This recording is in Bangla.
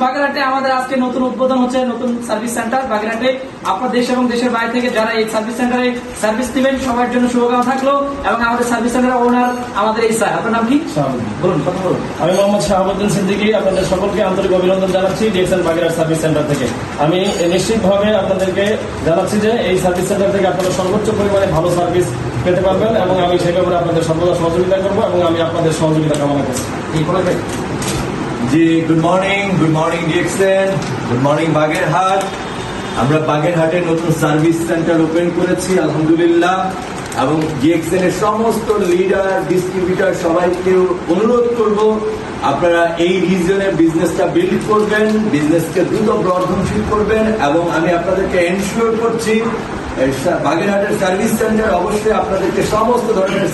বাগেরহাটে আমাদের আজকে নতুন উদ্বোধন হচ্ছে, নতুন সার্ভিস সেন্টার বাগেরহাটে। আপনার দেশ এবং দেশের বাইরে থেকে যারা এই সার্ভিস সেন্টারে সার্ভিস দিবেন সবার জন্য শুভকামনা থাকলো। এবং আমাদের সার্ভিস সেন্টারের ওনার আমাদের এই স্যার, আপনার নাম কি? বলুন, কথা বলুন। আমি মোহাম্মদ শাহাবুদ্দিন সিদ্দিকী, আপনাদের সকলকে আন্তরিক অভিনন্দন জানাচ্ছি ডিএক্সএল বাগেরহাট সার্ভিস সেন্টার থেকে। আমি নিশ্চিতভাবে আপনাদেরকে জানাচ্ছি যে এই সার্ভিস সেন্টার থেকে আপনারা সর্বোচ্চ পরিমাণে ভালো সার্ভিস পেতে পারবেন এবং আমি সেই ব্যাপারে আপনাদের সর্বদা সহযোগিতা করবো এবং আমি আপনাদের সহযোগিতা কামনা করছি। জি, good morning DXL, good morning Bagerhat. আমরা বাগেরহাটে নতুন সার্ভিস সেন্টার ওপেন করেছি আলহামদুলিল্লাহ, এবং ডিএক্সএল এর সমস্ত লিডার ডিস্ট্রিবিউটর সবাইকে অনুরোধ করব আপনারা এই রিজনে বিজনেসটা বিল্ড করবেন, বিজনেসকে দ্রুত বর্ধনশীল করবেন, এবং আমি আপনাদেরকে এনশিওর করছি বাগেরহাটের সার্ভিস সেন্টার অবশ্যই আপনাদেরকে সমস্ত ধরনের